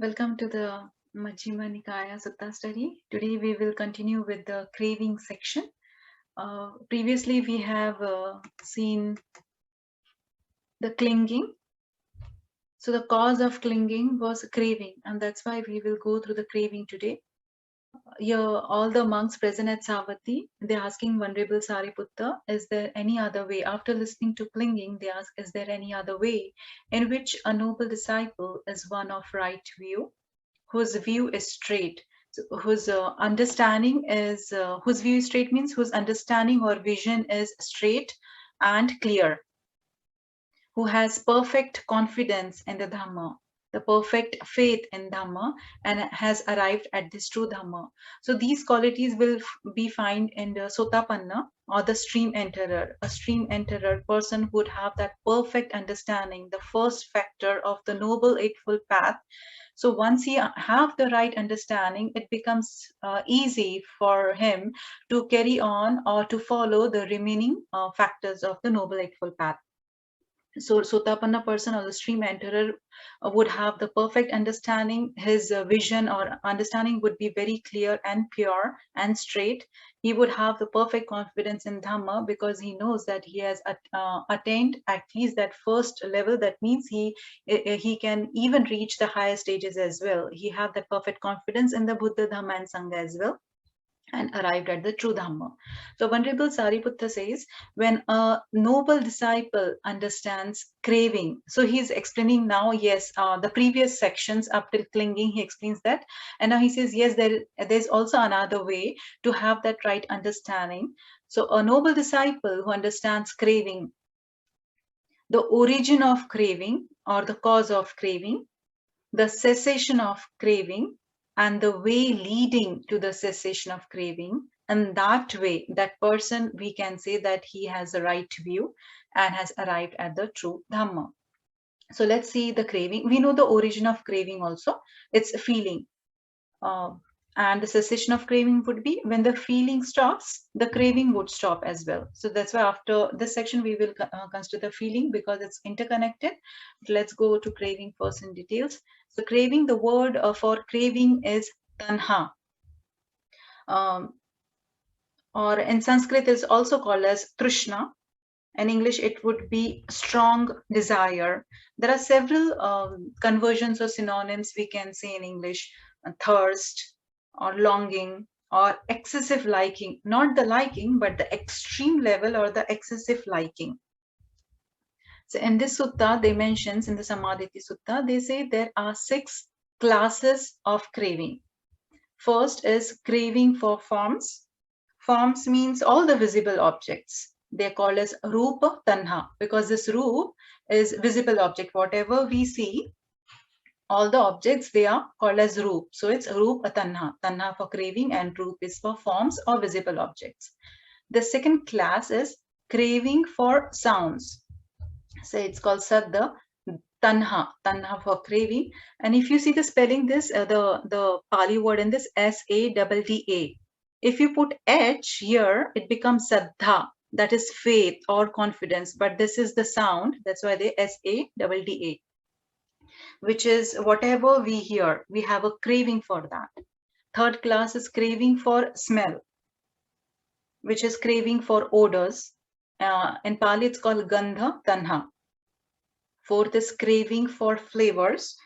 Welcome to the Majjhima Nikaya Sutta study. Today we will continue with the craving section. Previously we have seen the clinging. So the cause of clinging was craving, and that's why we will go through the craving today. Here, all the monks present at Savatthi, they're asking Venerable Sariputta, is there any other way? After listening to clinging, they ask, is there any other way in which a noble disciple is one of right view, whose view is straight, so whose understanding is whose view is straight means whose understanding or vision is straight and clear, who has perfect confidence in the dhamma, the perfect faith in dhamma, and has arrived at this true dhamma. So these qualities will be found in the sotapanna, or the stream enterer. A stream enterer person would have that perfect understanding, the first factor of the noble eightfold path. So once he have the right understanding, it becomes easy for him to carry on or to follow the remaining factors of the noble eightfold path. So sotapanna person or the stream enterer would have the perfect understanding. His vision or understanding would be very clear and pure and straight. He would have the perfect confidence in dhamma because he knows that he has attained at least that first level. That means he can even reach the higher stages as well. He have that perfect confidence in the Buddha, Dhamma and Sangha as well, and arrived at the true Dhamma. So Venerable Sariputta says, when a noble disciple understands craving, so he's explaining now, yes, the previous sections up till clinging, he explains that. And now he says, yes, there's also another way to have that right understanding. So a noble disciple who understands craving, the origin of craving or the cause of craving, the cessation of craving, and the way leading to the cessation of craving. And that way, that person, we can say that he has the right view and has arrived at the true Dhamma. So let's see the craving. We know the origin of craving also. It's a feeling. And the cessation of craving would be when the feeling stops, the craving would stop as well. So that's why after this section, we will consider the feeling because it's interconnected. Let's go to craving first in details. So craving, the word for craving is Taṇhā. Or in Sanskrit is also called as Trishna. In English, it would be strong desire. There are several conversions or synonyms we can say in English: thirst, or longing, or excessive liking. Not the liking, but the extreme level or the excessive liking. So in this sutta, they mentions in the Samma ditthi Sutta, they say there are 6 classes of craving. First is craving for forms. Forms means all the visible objects. They're called as Rupa-tanhā because this Rup is visible object. Whatever we see, all the objects, they are called as Rup. So it's Rupa-tanhā. Tanha for craving and Rup is for forms or visible objects. The second class is craving for sounds. So it's called Sadda-tanhā. Tanha for craving. And if you see the spelling, this the Pali word in this, S-A-D-D-A. If you put H here, it becomes Saddha, that is faith or confidence, but this is the sound, that's why they S-A-D-D-A, which is whatever we hear, we have a craving for that. Third class is craving for smell, which is craving for odors. In Pali, it's called Gandha-tanhā. Fourth is craving for flavors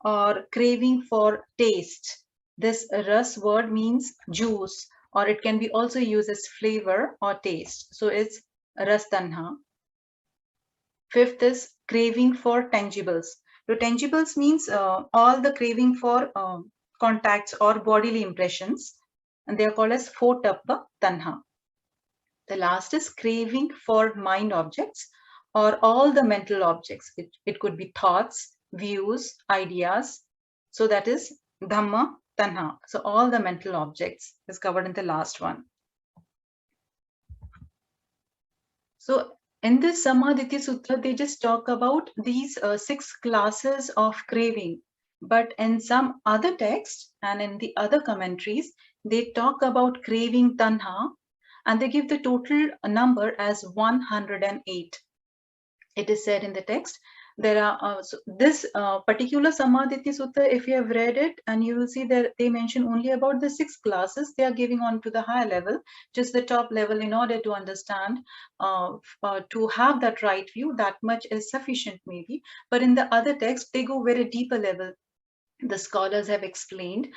or craving for taste. This ras word means juice, or it can be also used as flavor or taste. So it's Rasa-tanhā. Fifth is craving for tangibles. So tangibles means all the craving for contacts or bodily impressions, and they are called as Photabba-tanhā. The last is craving for mind objects or all the mental objects. It could be thoughts, views, ideas. So that is dhamma-tanhā. So all the mental objects is covered in the last one. So in this Samma ditthi Sutta, they just talk about these 6 classes of craving. But in some other texts and in the other commentaries, they talk about craving Tanha, and they give the total number as 108. It is said in the text, There are this particular Samma ditthi Sutta, if you have read it, and you will see that they mention only about the 6 classes. They are giving on to the higher level, just the top level, in order to understand, to have that right view. That much is sufficient maybe. But in the other text, they go very deeper level. The scholars have explained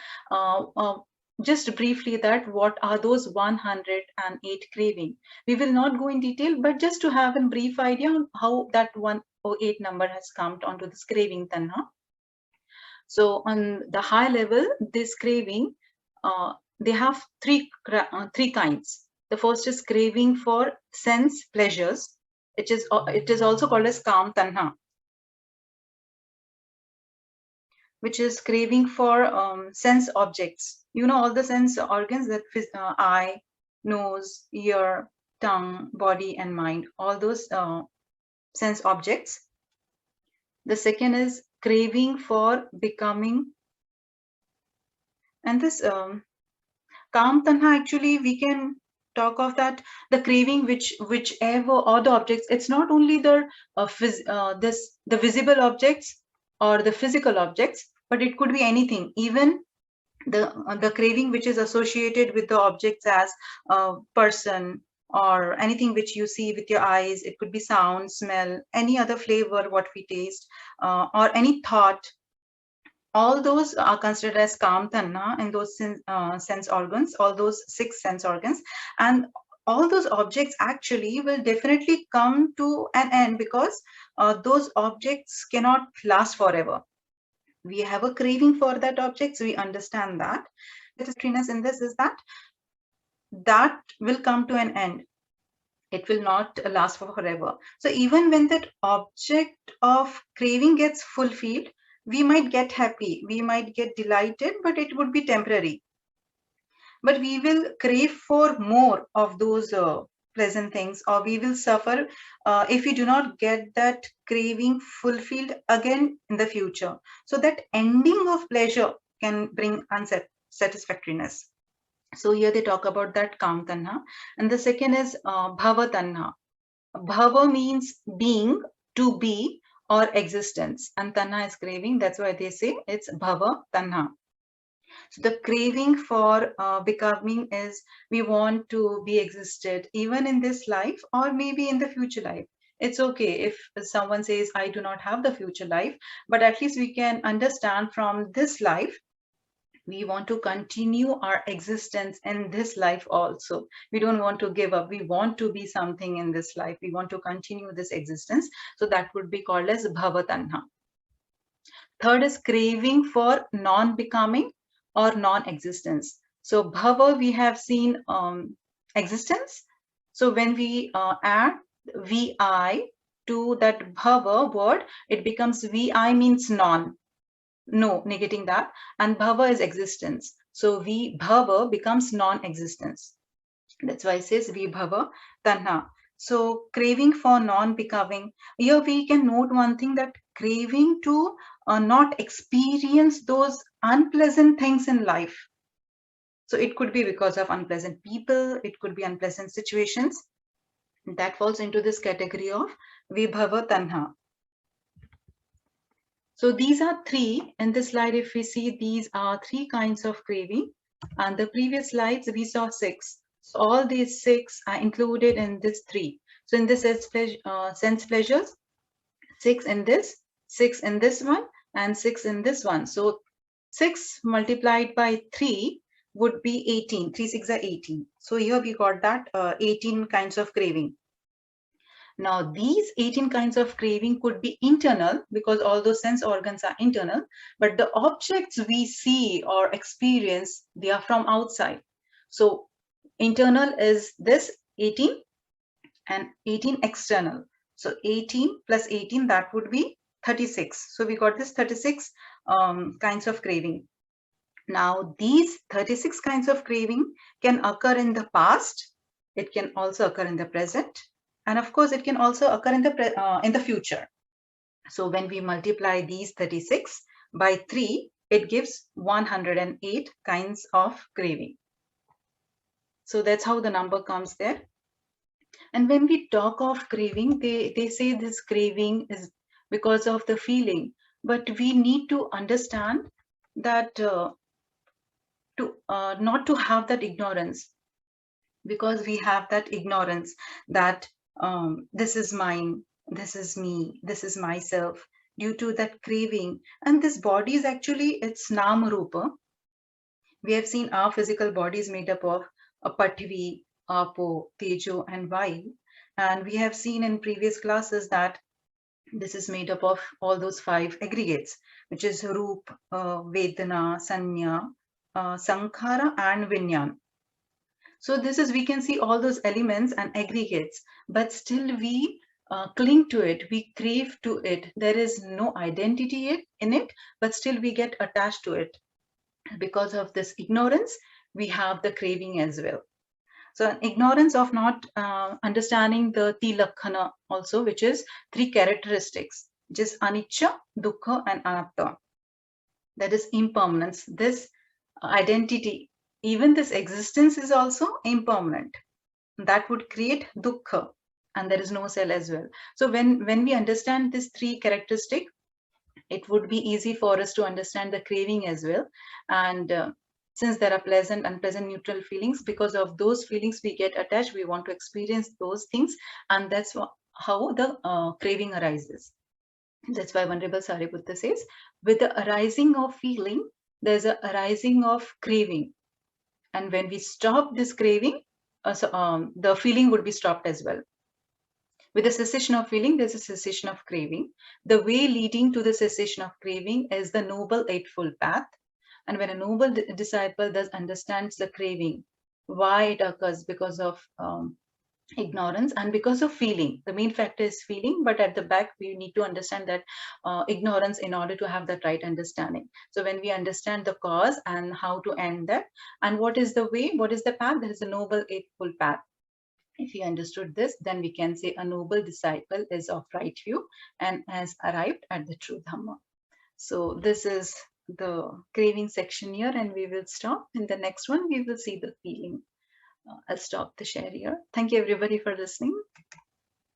just briefly that what are those 108 craving. We will not go in detail, but just to have a brief idea on how that 108 number has come onto this craving tanha. So on the high level, this craving, they have three kinds. The first is craving for sense pleasures. It is also called as kāma-tanhā, which is craving for sense objects. You know, all the sense organs that eye, nose, ear, tongue, body, and mind, all those sense objects. The second is craving for becoming. And this kāma-tanhā, actually, we can talk of that, the craving whichever all the objects. It's not only the visible objects or the physical objects, but it could be anything, even the craving which is associated with the objects as a person or anything which you see with your eyes. It could be sound, smell, any other flavor what we taste, or any thought. All those are considered as kāma-tanhā in those sense organs, all those 6 sense organs. And all those objects actually will definitely come to an end, because those objects cannot last forever. We have a craving for that object, so we understand that. The treeness in this is that will come to an end. It will not last for forever. So even when that object of craving gets fulfilled, we might get happy, we might get delighted, but it would be temporary. But we will crave for more of those pleasant things, or we will suffer if we do not get that craving fulfilled again in the future. So that ending of pleasure can bring unsatisfactoriness. So here they talk about that kāma-tanhā. And the second is bhava-tanhā. Bhava means being, to be, or existence, and tanha is craving. That's why they say it's bhava-tanhā. So the craving for becoming is, we want to be existed even in this life or maybe in the future life. It's okay if someone says, I do not have the future life, but at least we can understand from this life, we want to continue our existence in this life also. We don't want to give up. We want to be something in this life. We want to continue this existence. So that would be called as bhava-tanhā. Third is craving for non-becoming or non-existence. So bhava, we have seen existence. So when we add vi to that bhava word, it becomes vi means non. No, negating that, and bhava is existence. So vibhava becomes non-existence. That's why it says vibhava-tanhā. So craving for non-becoming. Here we can note one thing, that craving to not experience those unpleasant things in life. So it could be because of unpleasant people, it could be unpleasant situations. That falls into this category of vibhava-tanhā. So these are 3. In this slide, if we see, these are 3 kinds of craving. And the previous slides, we saw 6. So all these 6 are included in this 3. So in this sense pleasures, 6 in this, 6 in this one, and 6 in this one. So 6 multiplied by 3 would be 18. 3 6 are 18. So here we got that 18 kinds of craving. Now, these 18 kinds of craving could be internal, because all those sense organs are internal, but the objects we see or experience, they are from outside. So internal is this 18 and 18 external. So 18 plus 18, that would be 36. So we got this 36 kinds of craving. Now, these 36 kinds of craving can occur in the past. It can also occur in the present. And of course, it can also occur in the future. So when we multiply these 36 by 3, it gives 108 kinds of craving. So that's how the number comes there. And when we talk of craving, they say this craving is because of the feeling. But we need to understand that not to have that ignorance, because we have that ignorance that this is mine, this is me, this is myself, due to that craving. And this body is actually, it's nama rupa. We have seen our physical body is made up of a Pathvi, Apo, Tejo, and Vayu. And we have seen in previous classes that this is made up of all those 5 aggregates, which is Roop, Vedana, Sanya, Sankhara, and Vinyan. So this is, we can see all those elements and aggregates, but still we cling to it, we crave to it. There is no identity in it, but still we get attached to it. Because of this ignorance, we have the craving as well. So ignorance of not understanding the Tilakhana also, which is 3 characteristics, which is anicca, dukkha, and anatta. That is impermanence. This identity, even this existence, is also impermanent. That would create dukkha, and there is no cell as well. So when we understand these 3 characteristics, it would be easy for us to understand the craving as well. And since there are pleasant, unpleasant, neutral feelings, because of those feelings we get attached, we want to experience those things, and that's how the craving arises. That's why Venerable Sariputta says, with the arising of feeling, there's a arising of craving. And when we stop this craving, the feeling would be stopped as well. With the cessation of feeling, there's a cessation of craving. The way leading to the cessation of craving is the Noble Eightfold Path. And when a noble disciple thus understands the craving, why it occurs, because of ignorance and because of feeling. The main factor is feeling, but at the back, we need to understand that ignorance in order to have that right understanding. So when we understand the cause and how to end that, and what is the way, what is the path, there is a Noble Eightfold Path. If we understood this, then we can say a noble disciple is of right view and has arrived at the true Dhamma. So this is the craving section here, and we will stop. In the next one, we will see the feeling. I'll stop the share here. Thank you everybody for listening.